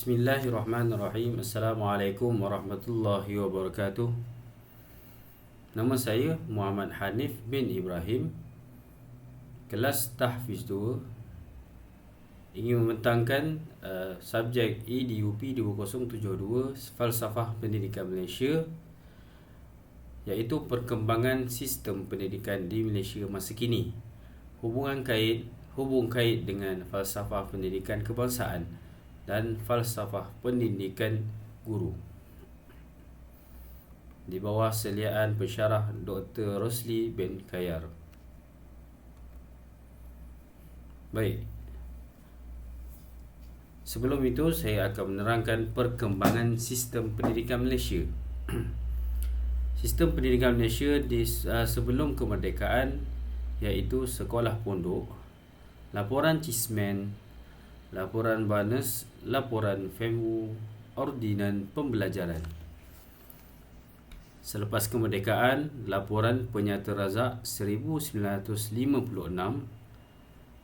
Bismillahirrahmanirrahim. Assalamualaikum warahmatullahi wabarakatuh. Nama saya Muhammad Hanif bin Ibrahim. Kelas Tahfiz 2 ingin membentangkan subjek EDUP 2072 Falsafah Pendidikan Malaysia, iaitu perkembangan sistem pendidikan di Malaysia masa kini, hubung kait dengan falsafah pendidikan kebangsaan dan falsafah pendidikan guru, di bawah seliaan pensyarah Dr. Rosli bin Kayar. Baik, sebelum itu saya akan menerangkan perkembangan sistem pendidikan Malaysia. Sistem pendidikan Malaysia sebelum kemerdekaan, iaitu sekolah pondok, laporan Cismen, laporan Barnes, laporan FEMU, ordinan pembelajaran. Selepas kemerdekaan, laporan Penyata Razak 1956,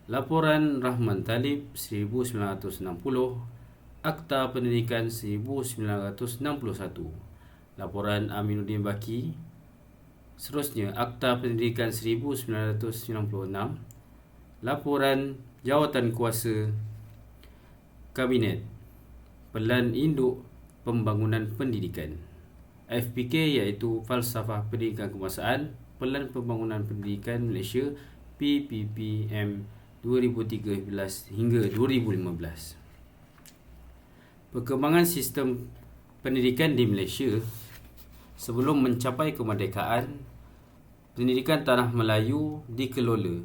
laporan Rahman Talib 1960, Akta Pendidikan 1961, laporan Aminuddin Baki, seterusnya Akta Pendidikan 1996, laporan Jawatan Kuasa Kabinet, Pelan Induk Pembangunan Pendidikan, FPK iaitu Falsafah Pendidikan Kebangsaan, Pelan Pembangunan Pendidikan Malaysia, PPPM 2013 hingga 2015. Perkembangan sistem pendidikan di Malaysia sebelum mencapai kemerdekaan. Pendidikan Tanah Melayu dikelola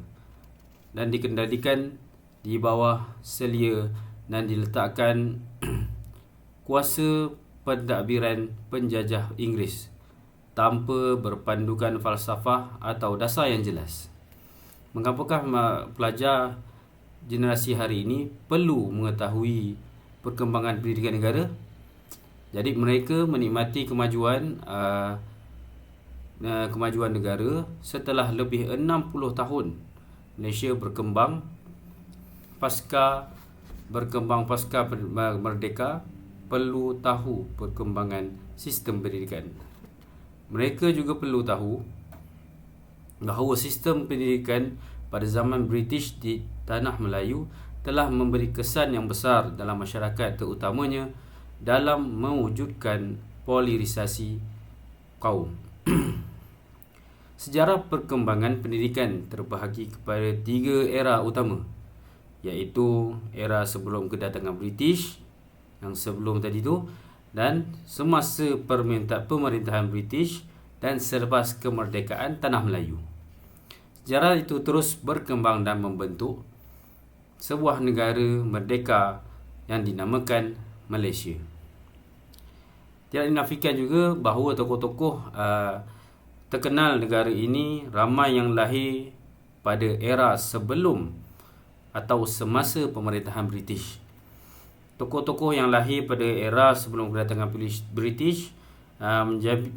dan dikendalikan di bawah selia dan diletakkan kuasa pentadbiran penjajah Inggeris tanpa berpandukan falsafah atau dasar yang jelas. Mengapakah pelajar generasi hari ini perlu mengetahui perkembangan pendidikan negara? Jadi mereka menikmati kemajuan negara setelah lebih 60 tahun Malaysia berkembang pasca merdeka, perlu tahu perkembangan sistem pendidikan. Mereka juga perlu tahu bahawa sistem pendidikan pada zaman British di Tanah Melayu telah memberi kesan yang besar dalam masyarakat, terutamanya dalam mewujudkan polarisasi kaum. Sejarah perkembangan pendidikan terbahagi kepada 3 era utama, iaitu era sebelum kedatangan British yang sebelum tadi tu, dan semasa pemerintahan British, dan selepas kemerdekaan Tanah Melayu. Sejarah itu terus berkembang dan membentuk sebuah negara merdeka yang dinamakan Malaysia. Tidak dinafikan juga bahawa tokoh-tokoh terkenal negara ini ramai yang lahir pada era sebelum atau semasa pemerintahan British. Tokoh-tokoh yang lahir pada era sebelum kedatangan British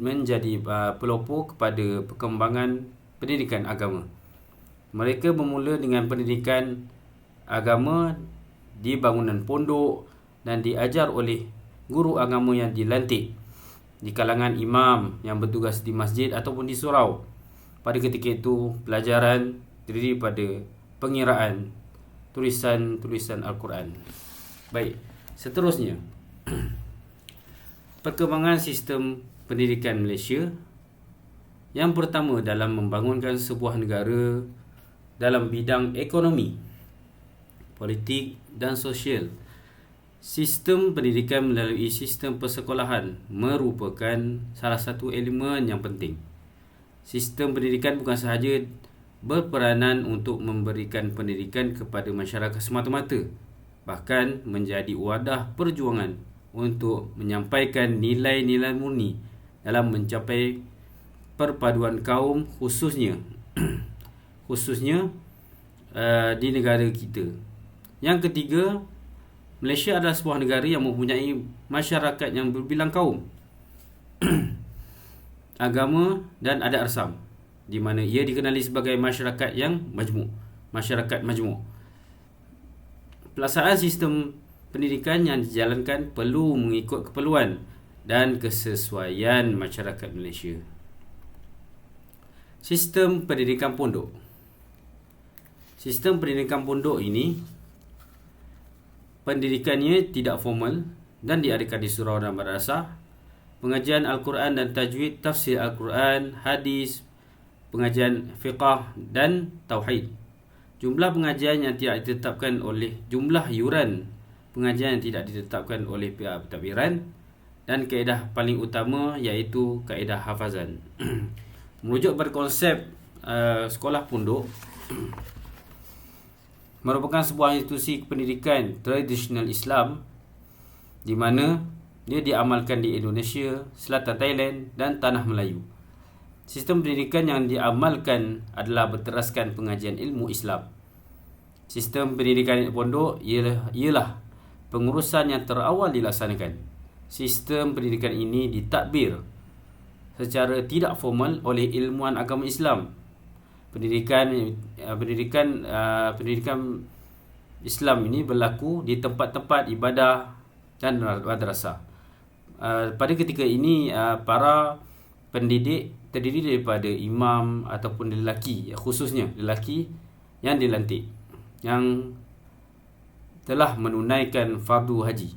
menjadi pelopor kepada perkembangan pendidikan agama. Mereka bermula dengan pendidikan agama di bangunan pondok dan diajar oleh guru agama yang dilantik di kalangan imam yang bertugas di masjid ataupun di surau. Pada ketika itu, pelajaran terdiri pada pengiraan tulisan Al-Quran. Baik, seterusnya perkembangan sistem pendidikan Malaysia. Yang pertama, dalam membangunkan sebuah negara dalam bidang ekonomi, politik dan sosial. Sistem pendidikan melalui sistem persekolahan merupakan salah satu elemen yang penting. Sistem pendidikan bukan sahaja berperanan untuk memberikan pendidikan kepada masyarakat semata-mata, bahkan menjadi wadah perjuangan untuk menyampaikan nilai-nilai murni dalam mencapai perpaduan kaum, khususnya di negara kita. Yang ketiga, Malaysia adalah sebuah negara yang mempunyai masyarakat yang berbilang kaum, agama dan adat rasam, di mana ia dikenali sebagai masyarakat yang majmuk, masyarakat majmuk. Pelaksanaan sistem pendidikan yang dijalankan perlu mengikut keperluan dan kesesuaian masyarakat Malaysia. Sistem pendidikan pondok. Sistem pendidikan pondok ini pendidikannya tidak formal dan diadakan di surau dan madrasah. Pengajian Al-Quran dan tajwid, tafsir Al-Quran, hadis, pengajian fiqah dan tauhid. Jumlah pengajian yang tidak ditetapkan oleh jumlah yuran pengajian yang tidak ditetapkan oleh pihak pentadbiran, dan kaedah paling utama iaitu kaedah hafazan. Merujuk pada konsep sekolah pondok merupakan sebuah institusi pendidikan tradisional Islam di mana dia diamalkan di Indonesia, Selatan Thailand dan Tanah Melayu. Sistem pendidikan yang diamalkan adalah berteraskan pengajian ilmu Islam. Sistem pendidikan pondok ialah pengurusan yang terawal dilaksanakan. Sistem pendidikan ini ditadbir secara tidak formal oleh ilmuwan agama Islam. Pendidikan Islam ini berlaku di tempat-tempat ibadah dan madrasah. Pada ketika ini para pendidik terdiri daripada imam ataupun lelaki, khususnya lelaki yang dilantik, yang telah menunaikan fardu haji.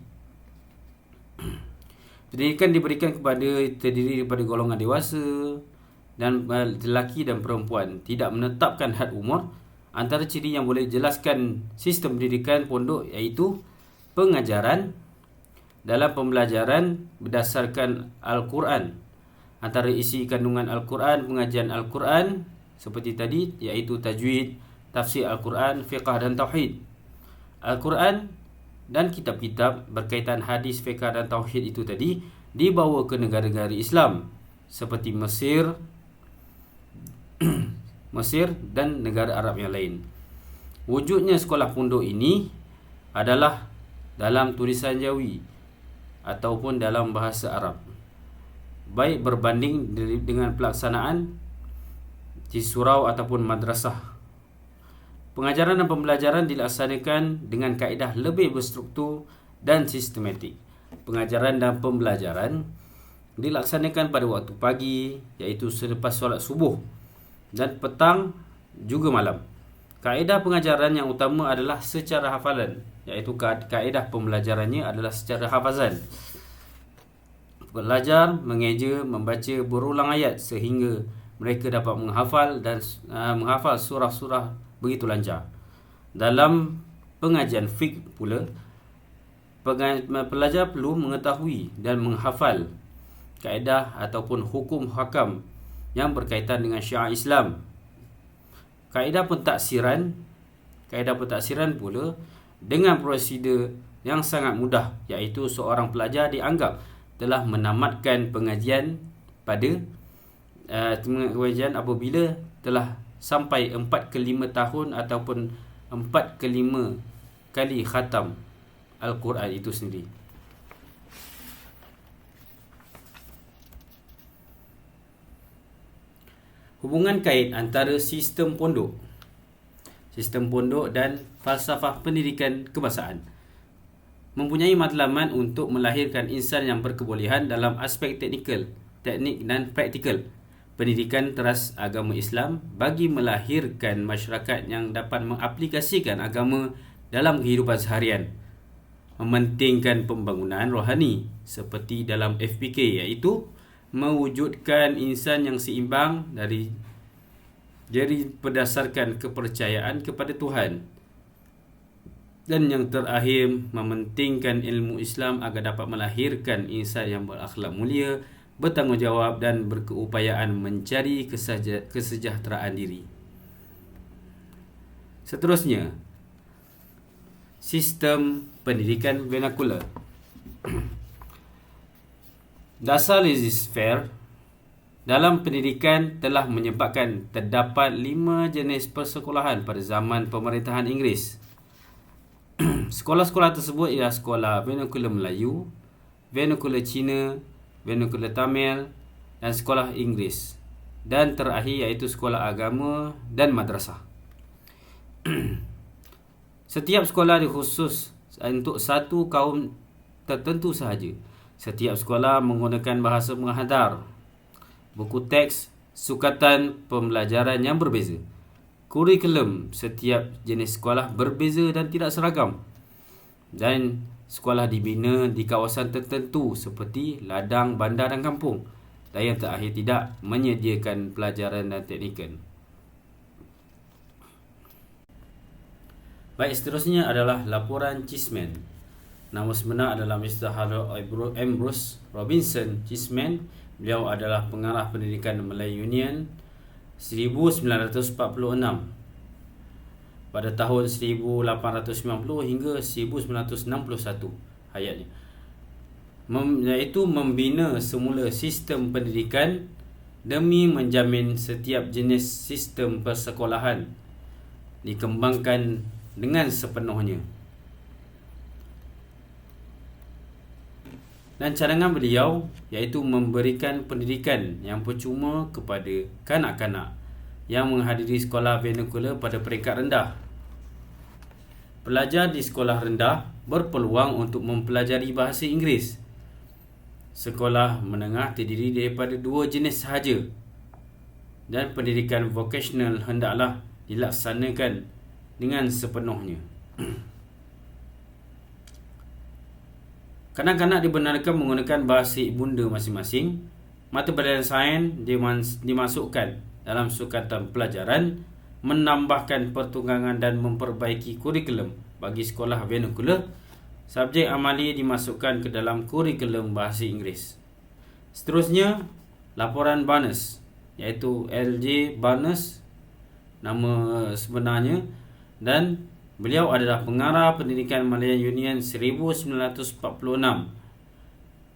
Pendidikan diberikan terdiri daripada golongan dewasa dan lelaki dan perempuan. Tidak menetapkan had umur. Antara ciri yang boleh jelaskan sistem pendidikan pondok iaitu pengajaran dalam pembelajaran berdasarkan Al-Quran. Antara isi kandungan Al-Quran, pengajian Al-Quran seperti tadi iaitu tajwid, tafsir Al-Quran, fiqah dan tauhid. Al-Quran dan kitab-kitab berkaitan hadis, fiqh dan tauhid itu tadi dibawa ke negara-negara Islam seperti Mesir dan negara Arab yang lain. Wujudnya sekolah pondok ini adalah dalam tulisan Jawi ataupun dalam bahasa Arab, baik berbanding dengan pelaksanaan di surau ataupun madrasah. Pengajaran dan pembelajaran dilaksanakan dengan kaedah lebih berstruktur dan sistematik. Pengajaran dan pembelajaran dilaksanakan pada waktu pagi, iaitu selepas solat subuh, dan petang juga malam. Kaedah pengajaran yang utama adalah secara hafalan, iaitu kaedah pembelajarannya adalah secara hafazan. Belajar, mengeja, membaca berulang ayat sehingga mereka dapat menghafal dan menghafal surah-surah begitu lancar. Dalam pengajian fiqh pula, pelajar perlu mengetahui dan menghafal kaedah ataupun hukum hakam yang berkaitan dengan syiar Islam. Kaedah pentaksiran pula dengan prosedur yang sangat mudah, iaitu seorang pelajar dianggap telah menamatkan pengajian apabila telah sampai 4 ke 5 tahun ataupun 4 ke 5 kali khatam Al-Quran itu sendiri. Hubungan kait antara sistem pondok dan falsafah pendidikan kebangsaan mempunyai matlamat untuk melahirkan insan yang berkebolehan dalam aspek teknik dan praktikal pendidikan teras agama Islam bagi melahirkan masyarakat yang dapat mengaplikasikan agama dalam kehidupan seharian, mementingkan pembangunan rohani seperti dalam FPK, iaitu mewujudkan insan yang seimbang jadi berdasarkan kepercayaan kepada Tuhan, dan yang terakhir mementingkan ilmu Islam agar dapat melahirkan insan yang berakhlak mulia, bertanggungjawab dan berkeupayaan mencari kesejahteraan diri. Seterusnya, sistem pendidikan vernakular. Dasar laissez-faire dalam pendidikan telah menyebabkan terdapat 5 jenis persekolahan pada zaman pemerintahan Inggeris. Sekolah-sekolah tersebut ialah sekolah vernakular Melayu, vernakular Cina, vernakular Tamil dan sekolah Inggeris, dan terakhir iaitu sekolah agama dan madrasah. Setiap sekolah untuk satu kaum tertentu sahaja. Setiap sekolah menggunakan bahasa menghadar, buku teks, sukatan pembelajaran yang berbeza. Kurikulum setiap jenis sekolah berbeza dan tidak seragam. Dan sekolah dibina di kawasan tertentu seperti ladang, bandar dan kampung. Dan yang terakhir tidak menyediakan pelajaran dan teknikal. Baik, seterusnya adalah laporan Cheeseman. Nama sebenar adalah Mr. Harold Ambrose Robinson Cheeseman. Beliau adalah pengarah pendidikan Melayu Union 1946 pada tahun 1890 hingga 1961 hayatnya. Iaitu membina semula sistem pendidikan demi menjamin setiap jenis sistem persekolahan dikembangkan dengan sepenuhnya. Dan cadangan beliau iaitu memberikan pendidikan yang percuma kepada kanak-kanak yang menghadiri sekolah vernacular pada peringkat rendah. Pelajar di sekolah rendah berpeluang untuk mempelajari bahasa Inggeris. Sekolah menengah terdiri daripada 2 jenis sahaja. Dan pendidikan vocational hendaklah dilaksanakan dengan sepenuhnya. Kanak-kanak dibenarkan menggunakan bahasa ibunda masing-masing. Mata pelajaran sains dimasukkan dalam sukatan pelajaran, menambahkan pertunggangan dan memperbaiki kurikulum bagi sekolah vernacular. Subjek amali dimasukkan ke dalam kurikulum bahasa Inggeris. Seterusnya, laporan Barnes, iaitu L.J. Barnes nama sebenarnya, dan beliau adalah pengarah pendidikan Malayan Union 1946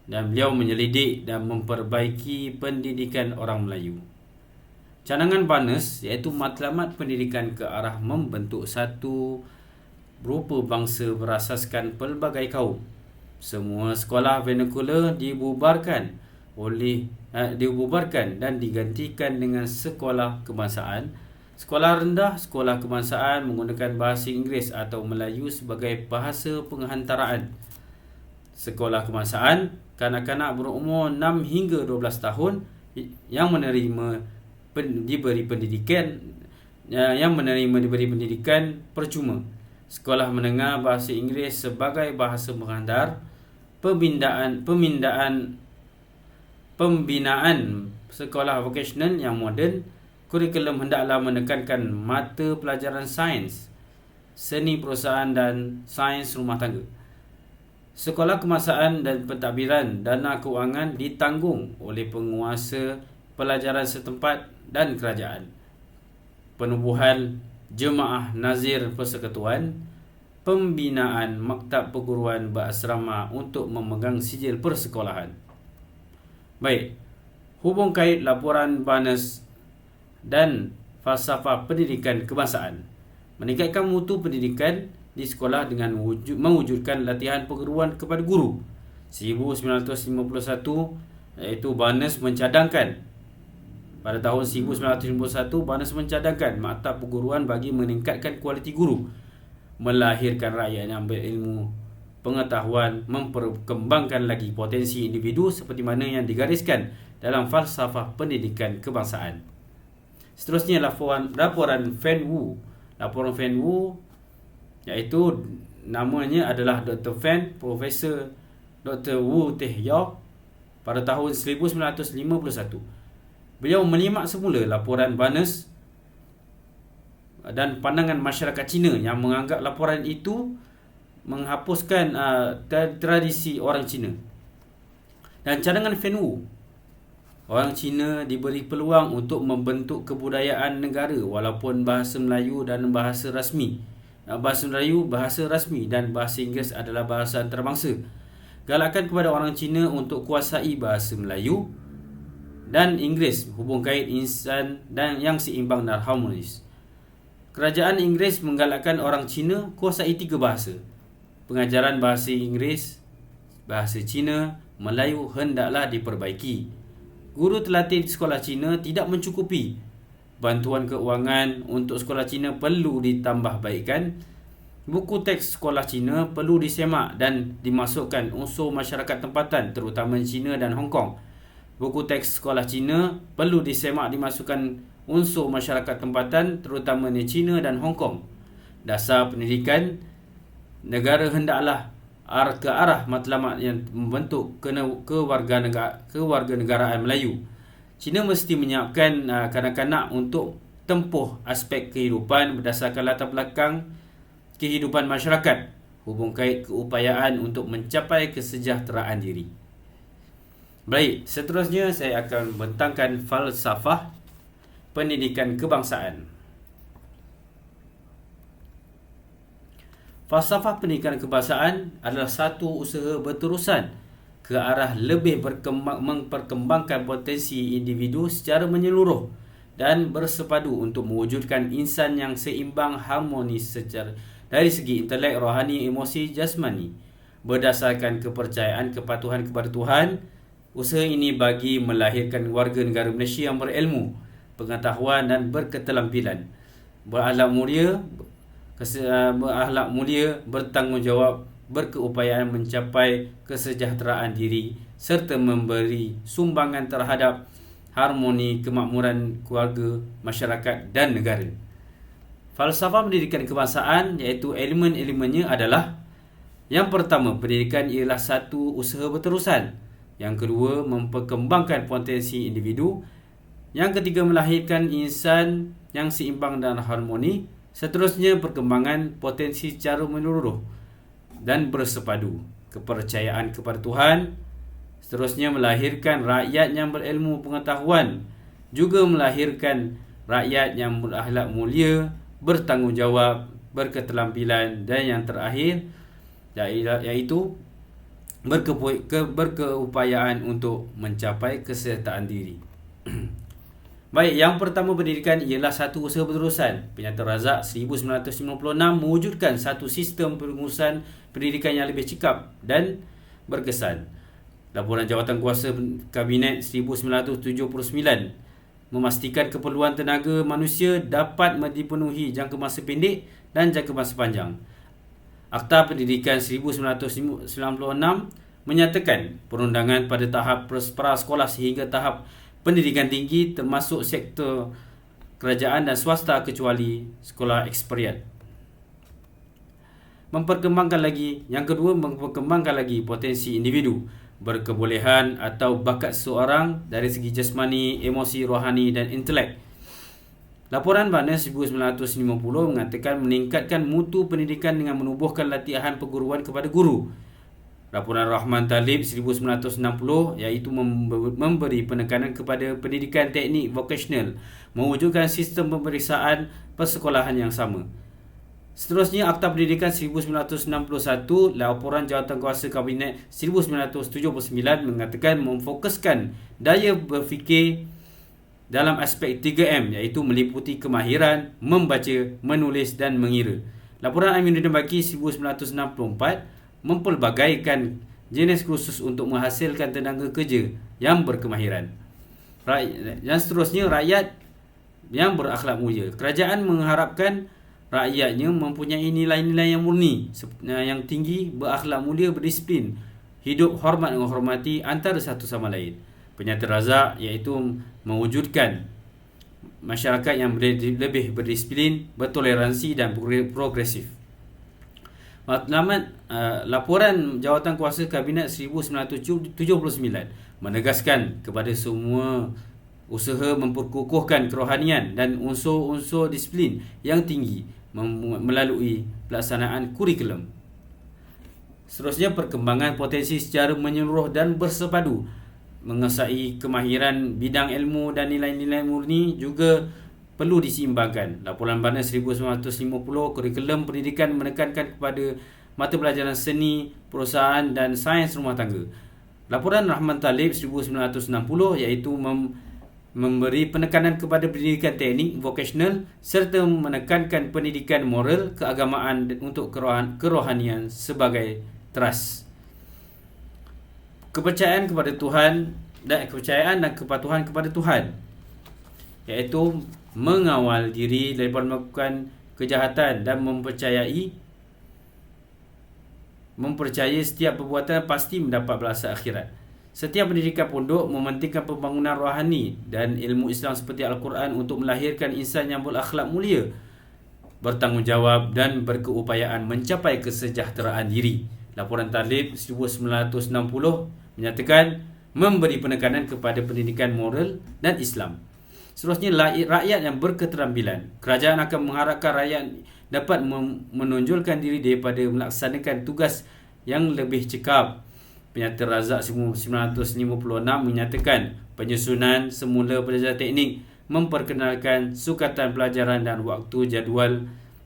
dan beliau menyelidik dan memperbaiki pendidikan orang Melayu. Cadangan Barnes iaitu matlamat pendidikan ke arah membentuk satu berupa bangsa berasaskan pelbagai kaum. Semua sekolah vernacular dibubarkan dan digantikan dengan sekolah kebangsaan. Sekolah rendah, sekolah kebangsaan menggunakan bahasa Inggeris atau Melayu sebagai bahasa penghantaraan. Sekolah kebangsaan, kanak-kanak berumur 6 hingga 12 tahun yang diberi pendidikan percuma. Sekolah menengah bahasa Inggeris sebagai bahasa penghantar. Pembinaan sekolah vocational yang moden. Kurikulum hendaklah menekankan mata pelajaran sains, seni perusahaan dan sains rumah tangga. Sekolah kebangsaan dan pentadbiran dana keuangan ditanggung oleh penguasa pelajaran setempat dan kerajaan. Penubuhan jemaah nazir persekutuan, pembinaan maktab perguruan berasrama untuk memegang sijil persekolahan. Baik, hubung kait laporan Barnes dan falsafah pendidikan kebangsaan. Meningkatkan mutu pendidikan di sekolah dengan mewujudkan latihan perguruan kepada guru. 1951 iaitu Barnes mencadangkan pada tahun 1951 Barnes mencadangkan maktab perguruan bagi meningkatkan kualiti guru, melahirkan rakyat yang berilmu pengetahuan, memperkembangkan lagi potensi individu seperti mana yang digariskan dalam falsafah pendidikan kebangsaan. Seterusnya laporan Fan Wu. Laporan Fan Wu iaitu namanya adalah Dr. Fan, Profesor Dr. Wu Teh Yaw pada tahun 1951. Beliau menyimak semula laporan Barnes dan pandangan masyarakat Cina yang menganggap laporan itu menghapuskan tradisi orang Cina. Dan cadangan Fan Wu, orang Cina diberi peluang untuk membentuk kebudayaan negara walaupun bahasa Melayu dan bahasa rasmi. Bahasa Melayu bahasa rasmi dan bahasa Inggeris adalah bahasa antarabangsa. Galakan kepada orang Cina untuk kuasai bahasa Melayu dan Inggeris, hubung kait insan dan yang seimbang dan harmonis. Kerajaan Inggeris menggalakkan orang Cina kuasai 3 bahasa. Pengajaran bahasa Inggeris, bahasa Cina, Melayu hendaklah diperbaiki. Guru terlatih di sekolah Cina tidak mencukupi. Bantuan keuangan untuk sekolah Cina perlu ditambah baikkan Buku teks sekolah Cina perlu disemak dan dimasukkan unsur masyarakat tempatan terutama Cina dan Hong Kong. Buku teks sekolah Cina perlu disemak dimasukkan unsur masyarakat tempatan terutama Cina dan Hong Kong. Dasar pendidikan negara hendaklah ke arah matlamat yang membentuk kewarganegaraan Melayu. Cina mesti menyiapkan kanak-kanak untuk tempuh aspek kehidupan berdasarkan latar belakang kehidupan masyarakat, hubung kait keupayaan untuk mencapai kesejahteraan diri. Baik, seterusnya saya akan membentangkan falsafah pendidikan kebangsaan. Falsafah pendidikan kebangsaan adalah satu usaha berterusan ke arah lebih memperkembangkan potensi individu secara menyeluruh dan bersepadu untuk mewujudkan insan yang seimbang, harmonis dari segi intelek, rohani, emosi, jasmani. Berdasarkan kepercayaan kepatuhan kepada Tuhan, usaha ini bagi melahirkan warga negara Malaysia yang berilmu, pengetahuan dan berketerampilan, berakhlak mulia, bertanggungjawab, berkeupayaan mencapai kesejahteraan diri serta memberi sumbangan terhadap harmoni kemakmuran keluarga, masyarakat dan negara. Falsafah pendidikan kebangsaan iaitu elemen-elemennya adalah: yang pertama, pendidikan ialah satu usaha berterusan. Yang kedua, memperkembangkan potensi individu. Yang ketiga, melahirkan insan yang seimbang dan harmoni. Seterusnya, perkembangan potensi secara menyeluruh dan bersepadu. Kepercayaan kepada Tuhan. Seterusnya, melahirkan rakyat yang berilmu pengetahuan. Juga melahirkan rakyat yang berakhlak mulia, bertanggungjawab, berketerampilan, dan yang terakhir iaitu berkeupayaan untuk mencapai kesejahteraan diri. Baik, yang pertama, pendidikan ialah satu usaha berterusan. Penyata Razak 1956 mewujudkan satu sistem pengurusan pendidikan yang lebih cekap dan berkesan. Laporan Jawatan Kuasa Kabinet 1979 memastikan keperluan tenaga manusia dapat dipenuhi jangka masa pendek dan jangka masa panjang. Akta Pendidikan 1996 menyatakan perundangan pada tahap prasekolah sehingga tahap pendidikan tinggi termasuk sektor kerajaan dan swasta kecuali sekolah eksperiat. Yang kedua, memperkembangkan lagi potensi individu, berkebolehan atau bakat seseorang dari segi jasmani, emosi, rohani dan intelek. Laporan Bana 1950 mengatakan meningkatkan mutu pendidikan dengan menubuhkan latihan perguruan kepada guru. Laporan Rahman Talib 1960 iaitu memberi penekanan kepada pendidikan teknik vokasional, mewujudkan sistem pemeriksaan persekolahan yang sama. Seterusnya, Akta Pendidikan 1961, Laporan Jawatan Kuasa Kabinet 1979 mengatakan memfokuskan daya berfikir dalam aspek 3M iaitu meliputi kemahiran, membaca, menulis dan mengira. Laporan Aminuddin Baki 1964 mempelbagaikan jenis kursus untuk menghasilkan tenaga kerja yang berkemahiran. Dan seterusnya, rakyat yang berakhlak mulia. Kerajaan mengharapkan rakyatnya mempunyai nilai-nilai yang murni, yang tinggi, berakhlak mulia, berdisiplin, hidup hormat dan menghormati antara satu sama lain. Penyata Razak iaitu mewujudkan masyarakat yang lebih berdisiplin, bertoleransi dan progresif. Laporan Jawatan Kuasa Kabinet 1979 menegaskan kepada semua usaha memperkukuhkan kerohanian dan unsur-unsur disiplin yang tinggi melalui pelaksanaan kurikulum. Seterusnya, perkembangan potensi secara menyeluruh dan bersepadu, mengesai kemahiran bidang ilmu dan nilai-nilai murni juga perlu diseimbangkan. Laporan Bana 1950 kurikulum pendidikan menekankan kepada mata pelajaran seni, perusahaan dan sains rumah tangga. Laporan Rahman Talib 1960 iaitu memberi penekanan kepada pendidikan teknik vokasional serta menekankan pendidikan moral, keagamaan untuk kerohanian sebagai teras. Kepercayaan kepada Tuhan dan kepatuhan kepada Tuhan iaitu mengawal diri daripada melakukan kejahatan dan mempercayai mempercayai setiap perbuatan pasti mendapat balasan akhirat. Setiap pendidikan pondok mementingkan pembangunan rohani dan ilmu Islam seperti Al-Quran untuk melahirkan insan yang berakhlak mulia, bertanggungjawab dan berkeupayaan mencapai kesejahteraan diri. Laporan Talib 1960 menyatakan memberi penekanan kepada pendidikan moral dan Islam. Seterusnya, rakyat yang berketerampilan. Kerajaan akan mengharapkan rakyat dapat menonjolkan diri daripada melaksanakan tugas yang lebih cekap. Penyata Razak 1956 menyatakan penyusunan semula pelajaran teknik memperkenalkan sukatan pelajaran dan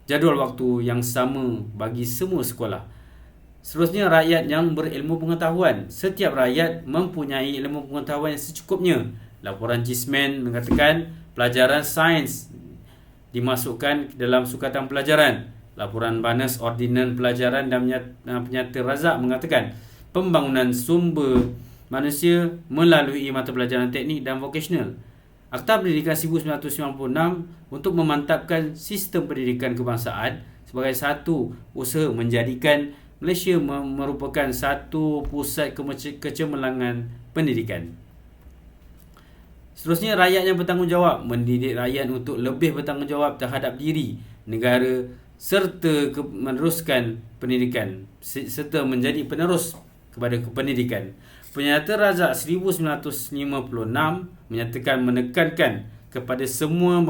jadual waktu yang sama bagi semua sekolah. Seterusnya, rakyat yang berilmu pengetahuan. Setiap rakyat mempunyai ilmu pengetahuan yang secukupnya. Laporan Cisman mengatakan pelajaran sains dimasukkan dalam sukatan pelajaran. Laporan Banas Ordinan Pelajaran dan Penyata Razak mengatakan pembangunan sumber manusia melalui mata pelajaran teknik dan vokasional. Akta Pendidikan 1996 untuk memantapkan sistem pendidikan kebangsaan sebagai satu usaha menjadikan Malaysia merupakan satu pusat kecemerlangan pendidikan. Seterusnya, rakyat yang bertanggungjawab. Mendidik rakyat untuk lebih bertanggungjawab terhadap diri, negara serta meneruskan pendidikan serta menjadi penerus kepada pendidikan. Penyata Razak 1956 menyatakan menekankan kepada semua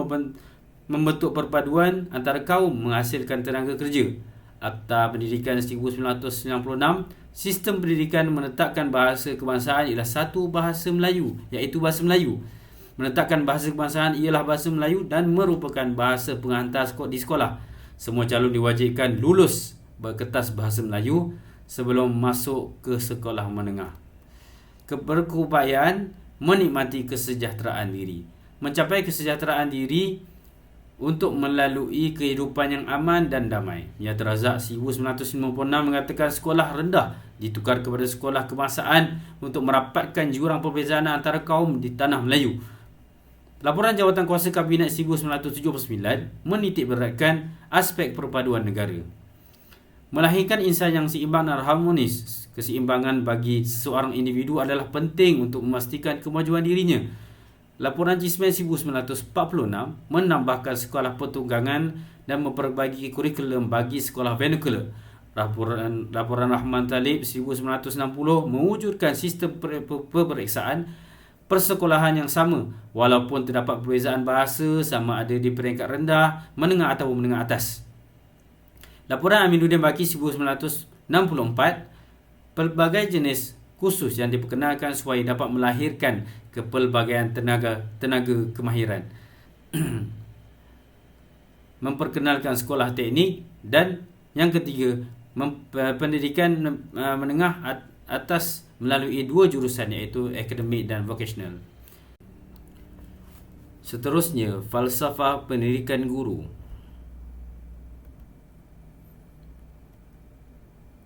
membentuk perpaduan antara kaum menghasilkan tenaga kerja. Akta Pendidikan 1996, sistem pendidikan menetapkan bahasa kebangsaan ialah satu bahasa Melayu, iaitu bahasa Melayu. Menetapkan bahasa kebangsaan ialah bahasa Melayu dan merupakan bahasa penghantar di sekolah. Semua calon diwajibkan lulus berkertas bahasa Melayu sebelum masuk ke sekolah menengah. Berkeupayaan menikmati kesejahteraan diri. Mencapai kesejahteraan diri untuk melalui kehidupan yang aman dan damai. Penyata Razak 1956 mengatakan sekolah rendah ditukar kepada sekolah kebangsaan untuk merapatkan jurang perbezaan antara kaum di tanah Melayu. Laporan Jawatan Kuasa Kabinet 1979 menitik beratkan aspek perpaduan negara. Melahirkan insan yang seimbang dan harmonis. Keseimbangan bagi seseorang individu adalah penting untuk memastikan kemajuan dirinya. Laporan Cisman 1946 menambahkan sekolah pertunggangan dan memperbagi kurikulum bagi sekolah vernacular. Laporan Rahman Talib 1960 mewujudkan sistem peperiksaan persekolahan yang sama walaupun terdapat perbezaan bahasa sama ada di peringkat rendah, menengah atau menengah atas. Laporan Aminuddin Baki 1964, pelbagai jenis khusus yang diperkenalkan supaya dapat melahirkan kepelbagaian tenaga kemahiran. Memperkenalkan sekolah teknik, dan yang ketiga, pendidikan menengah atas melalui dua jurusan iaitu akademik dan vokasional. Seterusnya, falsafah pendidikan guru.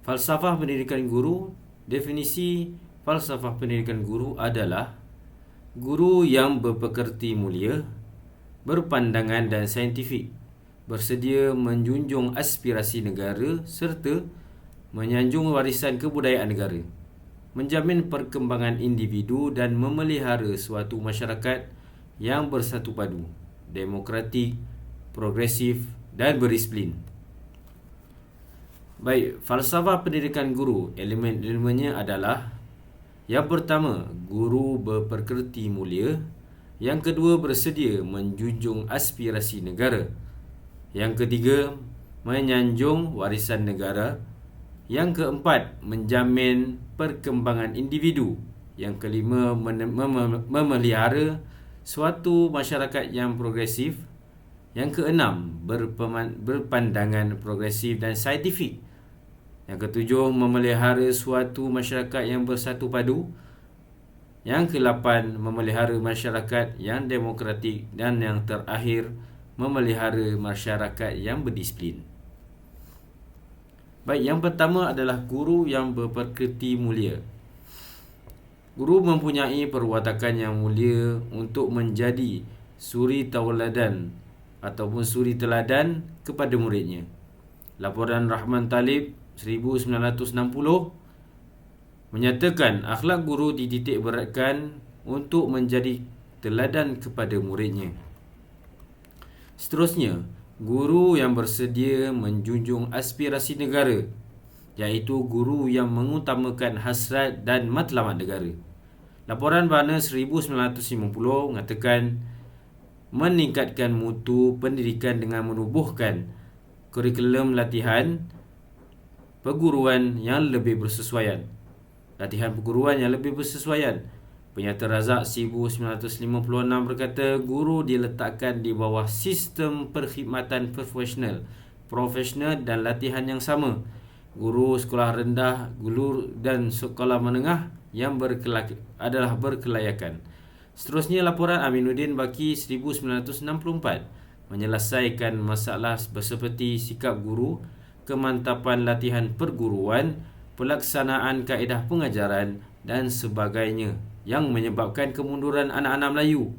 Falsafah pendidikan guru. Definisi falsafah pendidikan guru adalah guru yang berpekerti mulia, berpandangan dan saintifik, bersedia menjunjung aspirasi negara serta menyanjung warisan kebudayaan negara, menjamin perkembangan individu dan memelihara suatu masyarakat yang bersatu padu, demokratik, progresif dan berdisiplin. Baik, falsafah pendidikan guru, elemen-elemennya adalah: yang pertama, guru berpekerti mulia. Yang kedua, bersedia menjunjung aspirasi negara. Yang ketiga, menyanjung warisan negara. Yang keempat, menjamin perkembangan individu. Yang kelima, memelihara suatu masyarakat yang progresif. Yang keenam, berpandangan progresif dan saintifik. Yang ketujuh, memelihara suatu masyarakat yang bersatu padu. Yang ke-8, memelihara masyarakat yang demokratik. Dan yang terakhir, memelihara masyarakat yang berdisiplin. Baik, yang pertama adalah guru yang berpekerti mulia. Guru mempunyai perwatakan yang mulia untuk menjadi suri tauladan ataupun suri teladan kepada muridnya. Laporan Rahman Talib 1960 menyatakan akhlak guru dititik beratkan untuk menjadi teladan kepada muridnya. Seterusnya, guru yang bersedia menjunjung aspirasi negara, iaitu guru yang mengutamakan hasrat dan matlamat negara. Laporan Varna 1950 mengatakan meningkatkan mutu pendidikan dengan menubuhkan kurikulum latihan perguruan yang lebih bersesuaian. Penyata Razak 1956 berkata guru diletakkan di bawah sistem perkhidmatan profesional dan latihan yang sama. Guru sekolah rendah, guru dan sekolah menengah yang adalah berkelayakan. Seterusnya, laporan Aminuddin Baki 1964 menyelesaikan masalah seperti sikap guru, kemantapan latihan perguruan, pelaksanaan kaedah pengajaran dan sebagainya yang menyebabkan kemunduran anak-anak Melayu.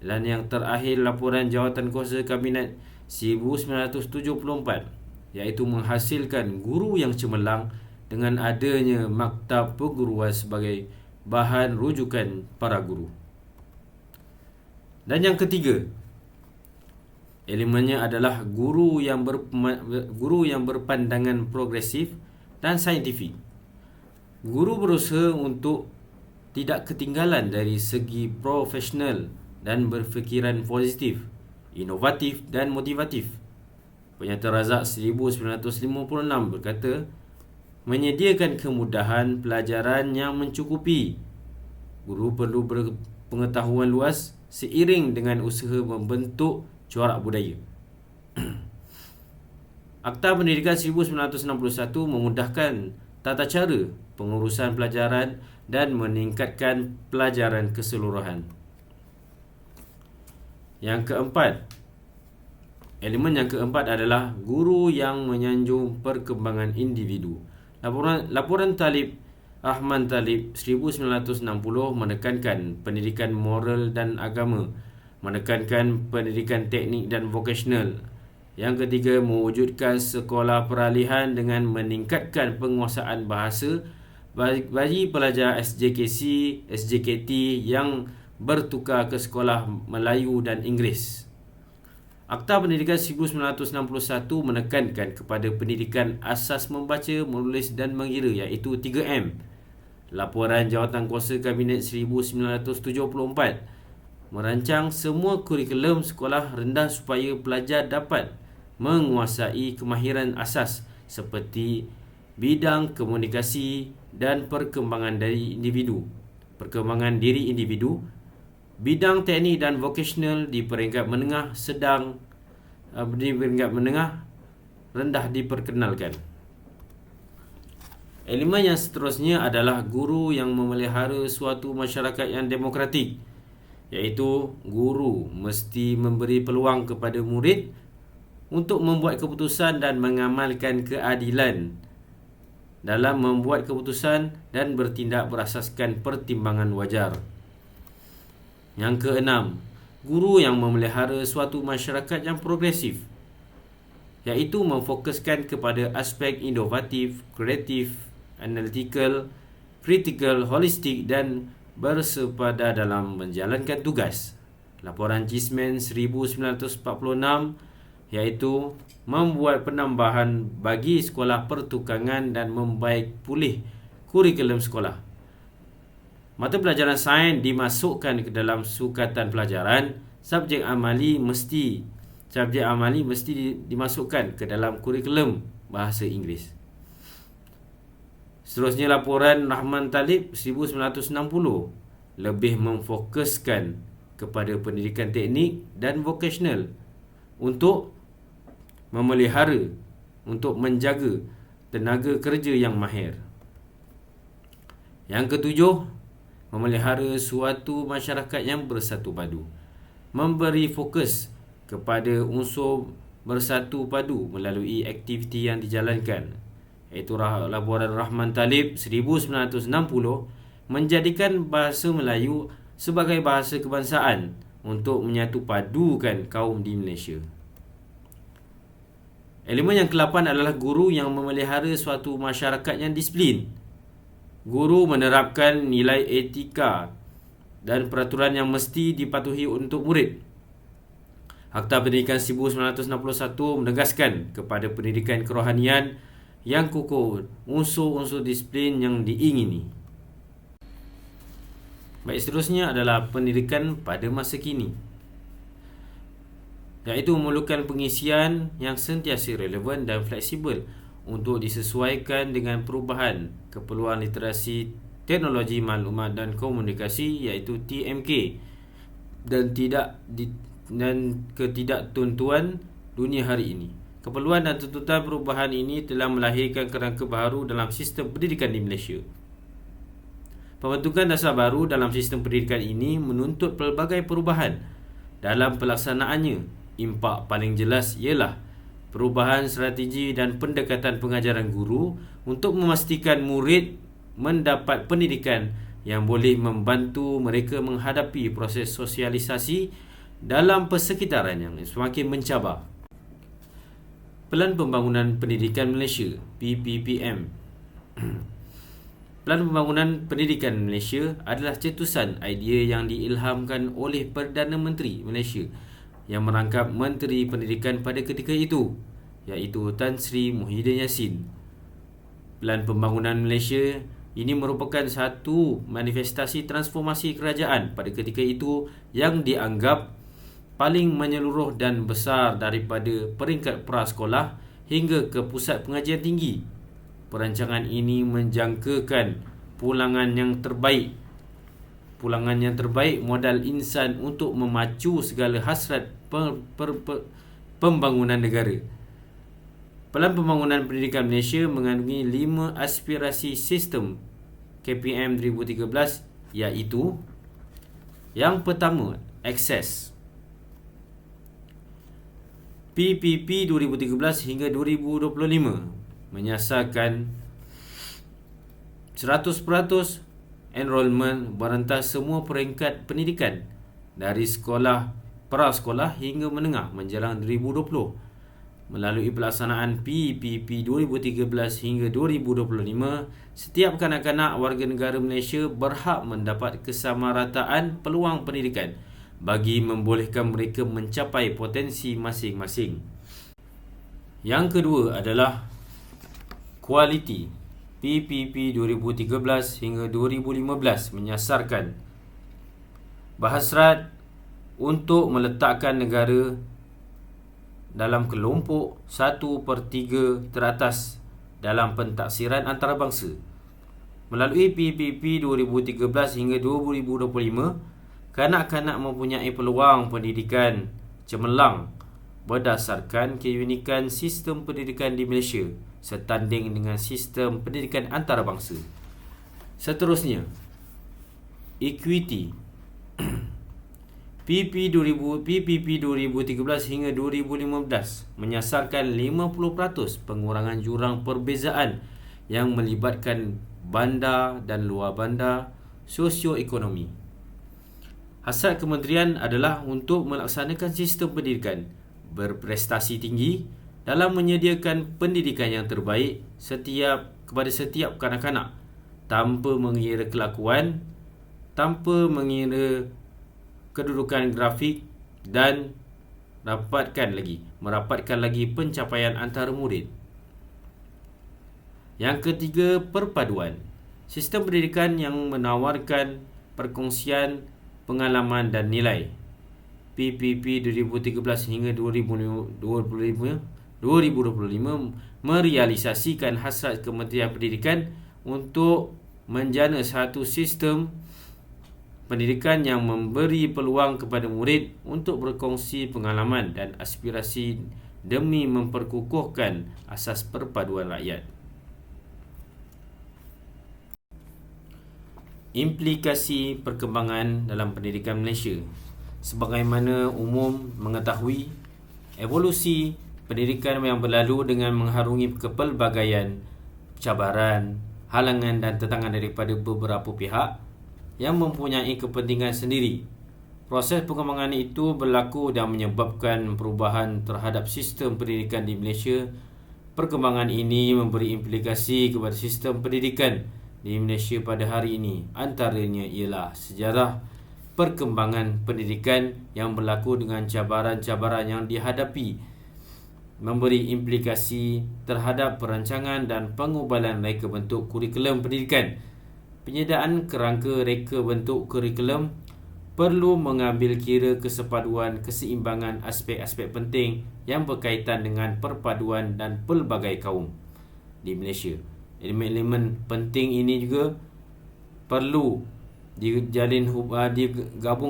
Dan yang terakhir, laporan Jawatankuasa Kabinet 1974, iaitu menghasilkan guru yang cemerlang dengan adanya maktab perguruan sebagai bahan rujukan para guru. Dan yang ketiga, elemennya adalah guru yang berpandangan progresif dan saintifik. Guru berusaha untuk tidak ketinggalan dari segi profesional dan berfikiran positif, inovatif dan motivatif. Penyata Razak 1956 berkata, menyediakan kemudahan pelajaran yang mencukupi. Guru perlu berpengetahuan luas seiring dengan usaha membentuk corak budaya. Akta Pendidikan 1961 memudahkan tata cara pengurusan pelajaran dan meningkatkan pelajaran keseluruhan. Elemen yang keempat adalah guru yang menyanjung perkembangan individu. Laporan Talib Ahmad Talib 1960 menekankan pendidikan moral dan agama, menekankan pendidikan teknik dan vokasional. Yang ketiga, mewujudkan sekolah peralihan dengan meningkatkan penguasaan bahasa bagi pelajar SJKC, SJKT yang bertukar ke sekolah Melayu dan Inggeris. Akta Pendidikan 1961 menekankan kepada pendidikan asas membaca, menulis dan mengira, iaitu 3M. Laporan Jawatankuasa Kabinet 1974 merancang semua kurikulum sekolah rendah supaya pelajar dapat menguasai kemahiran asas seperti bidang komunikasi dan perkembangan diri individu, bidang teknik dan vokasional di peringkat menengah rendah diperkenalkan. Elemen yang seterusnya adalah guru yang memelihara suatu masyarakat yang demokratik, iaitu guru mesti memberi peluang kepada murid untuk membuat keputusan dan mengamalkan keadilan dalam membuat keputusan dan bertindak berasaskan pertimbangan wajar. Yang keenam, guru yang memelihara suatu masyarakat yang progresif, iaitu memfokuskan kepada aspek inovatif, kreatif, analytical, critical, holistik dan bersepada dalam menjalankan tugas. Laporan Cismen 1946 iaitu membuat penambahan bagi sekolah pertukangan dan membaik pulih kurikulum sekolah. Mata pelajaran sains dimasukkan ke dalam sukatan pelajaran. Subjek amali mesti dimasukkan ke dalam kurikulum bahasa Inggeris. Seterusnya, laporan Rahman Talib 1960 lebih memfokuskan kepada pendidikan teknik dan vokasional untuk menjaga tenaga kerja yang mahir. Yang ketujuh, memelihara suatu masyarakat yang bersatu padu. Memberi fokus kepada unsur bersatu padu melalui aktiviti yang dijalankan, iaitu laporan Rahman Talib 1960 menjadikan bahasa Melayu sebagai bahasa kebangsaan untuk menyatu padukan kaum di Malaysia. Elemen yang ke-8 adalah guru yang memelihara suatu masyarakat yang disiplin. Guru menerapkan nilai etika dan peraturan yang mesti dipatuhi untuk murid. Akta Pendidikan 1961 menegaskan kepada pendidikan kerohanian yang kukuh unsur-unsur disiplin yang diingini. Baik, seterusnya adalah pendidikan pada masa kini, iaitu memerlukan pengisian yang sentiasa relevan dan fleksibel untuk disesuaikan dengan perubahan keperluan literasi teknologi maklumat dan komunikasi, iaitu TMK, dan ketidaktentuan dunia hari ini. Keperluan dan tuntutan perubahan ini telah melahirkan kerangka baru dalam sistem pendidikan di Malaysia. Pembentukan dasar baru dalam sistem pendidikan ini menuntut pelbagai perubahan dalam pelaksanaannya. Impak paling jelas ialah perubahan strategi dan pendekatan pengajaran guru untuk memastikan murid mendapat pendidikan yang boleh membantu mereka menghadapi proses sosialisasi dalam persekitaran yang semakin mencabar. Pelan Pembangunan Pendidikan Malaysia (PPPM). Pelan Pembangunan Pendidikan Malaysia adalah cetusan idea yang diilhamkan oleh Perdana Menteri Malaysia yang merangkap Menteri Pendidikan pada ketika itu, iaitu Tan Sri Muhyiddin Yassin. Pelan Pembangunan Malaysia ini merupakan satu manifestasi transformasi kerajaan pada ketika itu yang dianggap paling menyeluruh dan besar daripada peringkat prasekolah hingga ke pusat pengajian tinggi. Perancangan ini menjangkakan pulangan yang terbaik modal insan untuk memacu segala hasrat pembangunan negara. Pelan Pembangunan Pendidikan Malaysia mengandungi 5 aspirasi sistem KPM 2013, iaitu: yang pertama, akses. PPP 2013 hingga 2025 menyasarkan 100% enrolment berentas semua peringkat pendidikan dari sekolah prasekolah hingga menengah menjelang 2020. Melalui pelaksanaan PPP 2013 hingga 2025, setiap kanak-kanak warga negara Malaysia berhak mendapat kesamarataan peluang pendidikan bagi membolehkan mereka mencapai potensi masing-masing. Yang kedua adalah kualiti. PPP 2013 hingga 2015 menyasarkan berhasrat untuk meletakkan negara dalam kelompok 1/3 teratas dalam pentaksiran antarabangsa. Melalui PPP 2013 hingga 2025, kanak-kanak mempunyai peluang pendidikan cemerlang berdasarkan keunikan sistem pendidikan di Malaysia setanding dengan sistem pendidikan antarabangsa. Seterusnya, equity. PPP 2013 hingga 2015 menyasarkan 50% pengurangan jurang perbezaan yang melibatkan bandar dan luar bandar sosioekonomi. Hasrat kementerian adalah untuk melaksanakan sistem pendidikan berprestasi tinggi dalam menyediakan pendidikan yang terbaik kepada setiap kanak-kanak tanpa mengira kelakuan, tanpa mengira kedudukan grafik dan merapatkan lagi pencapaian antara murid. Yang ketiga, perpaduan. Sistem pendidikan yang menawarkan perkongsian pengalaman dan nilai. PPP 2013 hingga 2025 merealisasikan hasrat Kementerian Pendidikan untuk menjana satu sistem pendidikan yang memberi peluang kepada murid untuk berkongsi pengalaman dan aspirasi demi memperkukuhkan asas perpaduan rakyat. Implikasi perkembangan dalam pendidikan Malaysia. Sebagaimana umum mengetahui, evolusi pendidikan yang berlalu dengan mengharungi kepelbagaian cabaran, halangan dan tentangan daripada beberapa pihak yang mempunyai kepentingan sendiri. Proses perkembangan itu berlaku dan menyebabkan perubahan terhadap sistem pendidikan di Malaysia. Perkembangan ini memberi implikasi kepada sistem pendidikan di Malaysia pada hari ini. Antaranya ialah sejarah perkembangan pendidikan yang berlaku dengan cabaran-cabaran yang dihadapi, memberi implikasi terhadap perancangan dan pengubalan reka bentuk kurikulum pendidikan. Penyediaan kerangka reka bentuk kurikulum perlu mengambil kira kesepaduan keseimbangan aspek-aspek penting yang berkaitan dengan perpaduan dan pelbagai kaum di Malaysia. Elemen-elemen penting ini juga perlu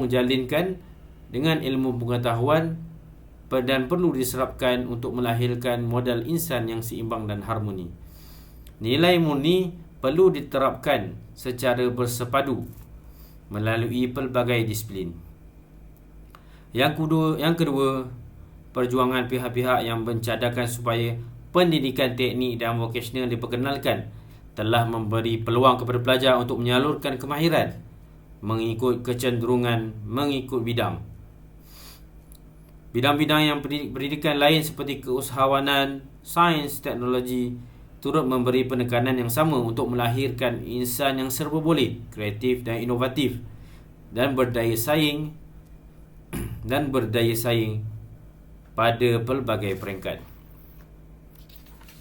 jalinkan dengan ilmu pengetahuan dan perlu diserapkan untuk melahirkan modal insan yang seimbang dan harmoni. Nilai murni perlu diterapkan secara bersepadu melalui pelbagai disiplin. Yang kedua, perjuangan pihak-pihak yang mencadangkan supaya pendidikan teknik dan vokasional diperkenalkan telah memberi peluang kepada pelajar untuk menyalurkan kemahiran mengikut kecenderungan mengikut bidang. Bidang-bidang yang pendidikan lain seperti keusahawanan, sains, teknologi turut memberi penekanan yang sama untuk melahirkan insan yang serba boleh, kreatif dan inovatif dan berdaya saing pada pelbagai peringkat.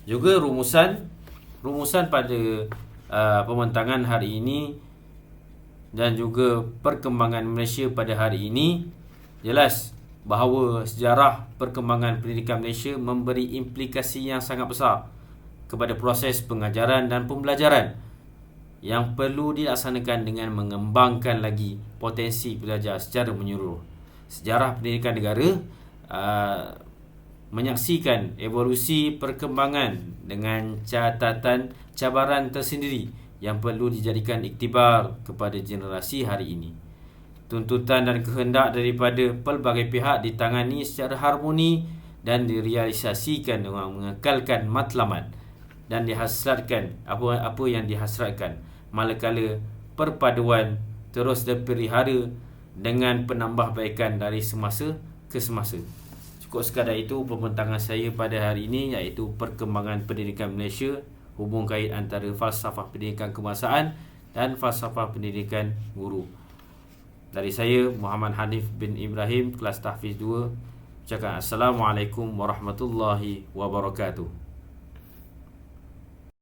Juga rumusan pada pembentangan hari ini dan juga perkembangan Malaysia pada hari ini jelas bahawa sejarah perkembangan pendidikan Malaysia memberi implikasi yang sangat besar kepada proses pengajaran dan pembelajaran yang perlu dilaksanakan dengan mengembangkan lagi potensi pelajar secara menyeluruh. Sejarah pendidikan negara menyaksikan evolusi perkembangan dengan catatan cabaran tersendiri yang perlu dijadikan iktibar kepada generasi hari ini. Tuntutan dan kehendak daripada pelbagai pihak ditangani secara harmoni dan direalisasikan dengan mengekalkan matlamat dan dihasratkan apa yang dihasratkan, manakala perpaduan terus dipelihara dengan penambahbaikan dari semasa ke semasa. Cukup sekadar itu pembentangan saya pada hari ini, iaitu perkembangan pendidikan Malaysia, hubung kait antara falsafah pendidikan kebangsaan dan falsafah pendidikan guru. Dari saya, Muhammad Hanif bin Ibrahim, kelas tahfiz 2, ucapkan Assalamualaikum warahmatullahi wabarakatuh.